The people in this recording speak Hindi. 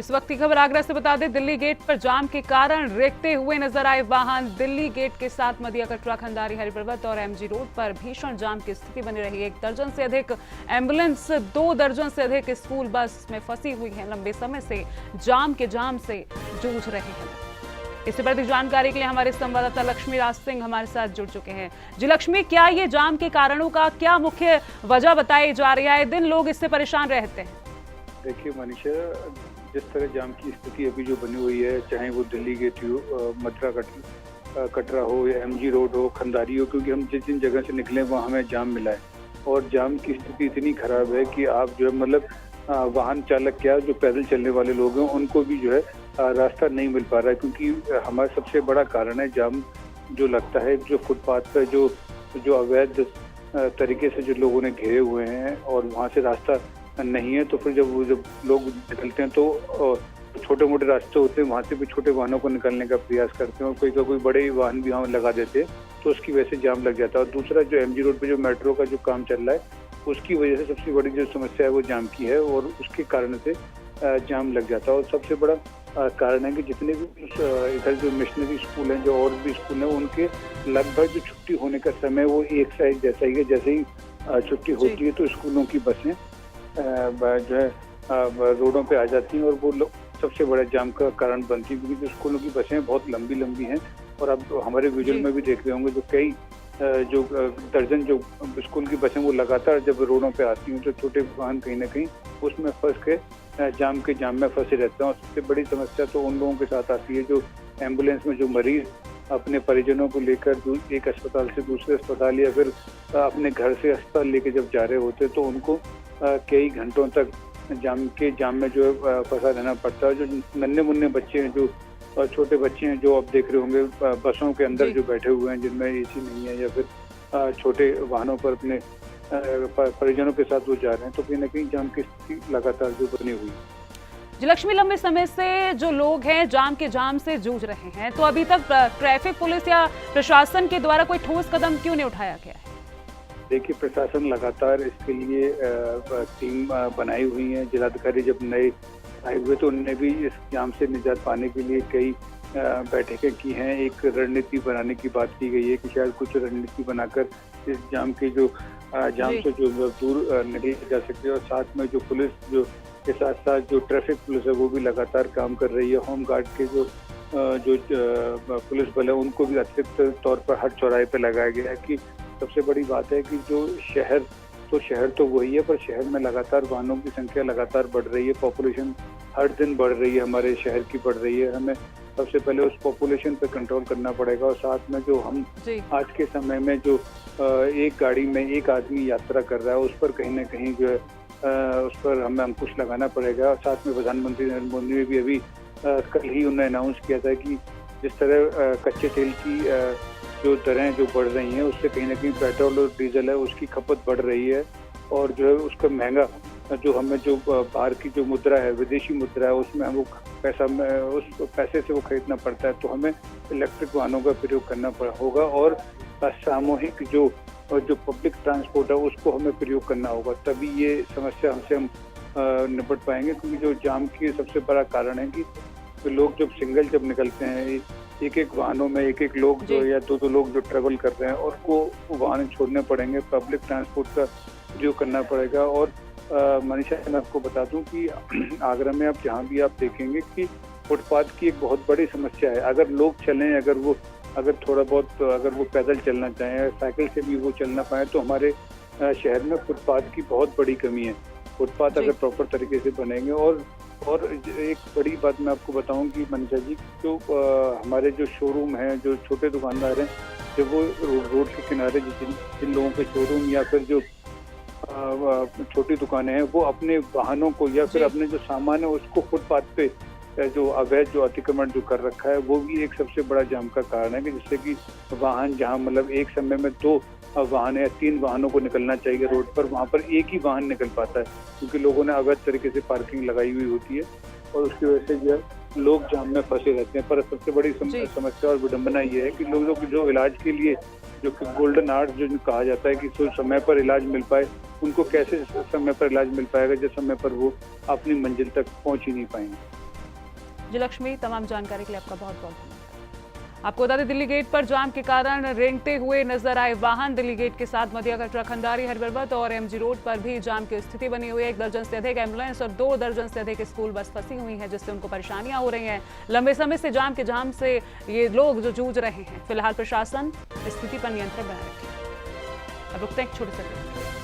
इस वक्त की खबर आगरा से बता दें, दिल्ली गेट पर जाम के कारण रेंगते हुए नजर आए वाहन। दिल्ली गेट के साथ मदिया कटरा, खंडारी, हरिपर्वत और एमजी रोड पर भीषण जाम की स्थिति बनी रही। 1 दर्जन से अधिक एम्बुलेंस, 2 दर्जन से अधिक स्कूल बस में फंसी हुई है। लंबे समय से जाम से जूझ रहे हैं। इससे बढ़ती जानकारी के लिए हमारे संवाददाता लक्ष्मी राज सिंह हमारे साथ जुड़ चुके हैं। जी लक्ष्मी, क्या ये जाम के कारणों का क्या मुख्य वजह बताई जा रही है? दिन लोग इससे परेशान रहते हैं। देखिए मनीषा, जिस तरह जाम की स्थिति अभी जो बनी हुई है, चाहे वो दिल्ली गेट हो, मथुरा कटरा हो या एमजी रोड हो, खंडारी हो, क्योंकि हम जिन जगह से निकले वहाँ हमें जाम मिला है। और जाम की स्थिति इतनी खराब है कि आप जो है मतलब वाहन चालक क्या, जो पैदल चलने वाले लोग हैं उनको भी जो है रास्ता नहीं मिल पा रहा है। क्योंकि हमारा सबसे बड़ा कारण है जाम जो लगता है, जो फुटपाथ पर जो अवैध तरीके से जो लोगों ने घेरे हुए हैं और वहाँ से रास्ता नहीं है, तो फिर जब लोग निकलते हैं तो छोटे मोटे रास्ते होते हैं, वहाँ से भी छोटे वाहनों को निकलने का प्रयास करते हैं और कोई बड़े वाहन भी वहाँ लगा देते हैं, तो उसकी वजह से जाम लग जाता है। और दूसरा, जो एमजी रोड पे जो मेट्रो का जो काम चल रहा है, उसकी वजह से सबसे बड़ी जो समस्या है वो जाम की है और उसके कारण से जाम लग जाता है। और सबसे बड़ा कारण है कि जितने भी इधर जो मिशनरी स्कूल हैं, जो और भी स्कूल हैं, उनके लगभग जो छुट्टी होने का समय वो एक साइड जैसा ही है। जैसे ही छुट्टी होती है तो स्कूलों की बसें जो है रोडों पे आ जाती हैं और वो सबसे बड़ा जाम का कारण बनती है। क्योंकि जो स्कूलों की बसें बहुत लंबी हैं और अब हमारे विजुअल में भी देख रहे होंगे, जो कई जो दर्जन जो स्कूल की बसें वो लगातार जब रोडों पे आती हैं तो छोटे वाहन कहीं ना कहीं उसमें फंस के जाम में फंसे रहते हैं। और सबसे बड़ी समस्या तो उन लोगों के साथ आती है जो एम्बुलेंस में जो मरीज अपने परिजनों को लेकर एक अस्पताल से दूसरे अस्पताल या फिर अपने घर से अस्पताल लेके जब जा रहे होते तो उनको कई घंटों तक जाम में जो है फंसा रहना पड़ता है। जो नन्हे मुन्ने बच्चे हैं, जो छोटे बच्चे हैं, जो आप देख रहे होंगे बसों के अंदर जो बैठे हुए हैं, जिनमें एसी नहीं है या फिर छोटे वाहनों पर अपने परिजनों के साथ वो जा रहे हैं, तो कहीं ना कहीं जाम की स्थिति लगातार जो बनी हुई है। जी लक्ष्मी, लंबे समय से जो लोग हैं जाम से जूझ रहे हैं, तो अभी तक ट्रैफिक पुलिस या प्रशासन के द्वारा कोई ठोस कदम क्यों नहीं उठाया गया है? देखिए, प्रशासन लगातार इसके लिए टीम बनाई हुई है। जिलाधिकारी जब नए आए हुए तो उन्होंने भी इस जाम से निजात पाने के लिए कई बैठकें की हैं। एक रणनीति बनाने की बात की गई है कि शायद कुछ रणनीति बनाकर इस जाम से जो दूर निकल जा सके। और साथ में जो पुलिस के साथ साथ जो ट्रैफिक पुलिस है वो भी लगातार काम कर रही है। होम गार्ड के जो पुलिस बल है उनको भी अतिरिक्त तौर पर हर चौराहे पे लगाया गया है। कि सबसे बड़ी बात है कि जो शहर तो वही है, पर शहर में लगातार वाहनों की संख्या लगातार बढ़ रही है। पॉपुलेशन हर दिन बढ़ रही है, हमारे शहर की बढ़ रही है। हमें सबसे पहले उस पॉपुलेशन पे कंट्रोल करना पड़ेगा। और साथ में जो हम आज के समय में जो एक गाड़ी में एक आदमी यात्रा कर रहा है, उस पर कहीं ना कहीं जो है उस पर हमें अंकुश लगाना पड़ेगा। और साथ में प्रधानमंत्री नरेंद्र मोदी ने भी अभी कल ही उन्होंने अनाउंस किया था कि जिस तरह कच्चे तेल की जो दरें जो बढ़ रही हैं, उससे कहीं ना कहीं पेट्रोल और डीजल है उसकी खपत बढ़ रही है। और जो है उसका महंगा जो हमें जो बाहर की जो मुद्रा है, विदेशी मुद्रा है, उसमें हम उस पैसे से वो खरीदना पड़ता है। तो हमें इलेक्ट्रिक वाहनों का प्रयोग करना होगा और सामूहिक जो पब्लिक ट्रांसपोर्ट है उसको हमें प्रयोग करना होगा, तभी ये समस्या हम निपट पाएंगे। क्योंकि जो जाम की सबसे बड़ा कारण है कि लोग जब निकलते हैं, एक वाहनों में एक लोग जो या दो लोग जो ट्रेवल कर रहे हैं, और वो वाहन छोड़ने पड़ेंगे, पब्लिक ट्रांसपोर्ट का प्रयोग करना पड़ेगा। और मनीषा, मैं आपको बता दूं कि आगरा में आप जहाँ भी आप देखेंगे कि फुटपाथ की एक बहुत बड़ी समस्या है। अगर लोग चलें, अगर थोड़ा बहुत अगर वो पैदल चलना चाहें, साइकिल से भी वो चलना पाए, तो हमारे शहर में फुटपाथ की बहुत बड़ी कमी है। फुटपाथ अगर प्रॉपर तरीके से बनेंगे और एक बड़ी बात मैं आपको बताऊं कि मनीषा जी, जो हमारे जो शोरूम हैं, जो छोटे दुकानदार हैं, जब वो रोड के किनारे जिन लोगों के शोरूम या फिर जो छोटी दुकानें हैं, वो अपने वाहनों को या फिर अपने जो सामान है उसको फुटपाथ पे जो अवैध जो अतिक्रमण जो कर रखा है, वो भी एक सबसे बड़ा जाम का कारण है। कि जिससे कि वाहन जहाँ मतलब एक समय में 2 वाहन या 3 वाहनों को निकलना चाहिए रोड पर, वहाँ पर एक ही वाहन निकल पाता है, क्योंकि लोगों ने अवैध तरीके से पार्किंग लगाई हुई होती है और उसकी वजह से जो है लोग जाम में फंसे रहते हैं। पर सबसे बड़ी समस्या और विडंबना ये है कि लोग जो इलाज के लिए जो कि गोल्डन आवर्स जो कहा जाता है कि जो समय पर इलाज मिल पाए, उनको कैसे समय पर इलाज मिल पाएगा जब समय पर वो अपनी मंजिल तक पहुंच ही नहीं पाएंगे। जी लक्ष्मी, तमाम जानकारी के लिए आपका बहुत बहुत धन्यवाद। आपको बता दें, दिल्ली गेट पर जाम के कारण रेंगते हुए नजर आए वाहन। दिल्ली गेट के साथ मदिया का ट्रक खंडारी हरिपर्वत और एमजी रोड पर भी जाम की स्थिति बनी हुई है। 1 दर्जन से अधिक एम्बुलेंस और 2 दर्जन से अधिक स्कूल बस फंसी हुई है, जिससे उनको परेशानियां हो रही हैं। लंबे समय से जाम से ये लोग जो जूझ रहे हैं। फिलहाल प्रशासन स्थिति पर नियंत्रण बनाए रखे। अब रुकते हैं एक छोटे से ब्रेक।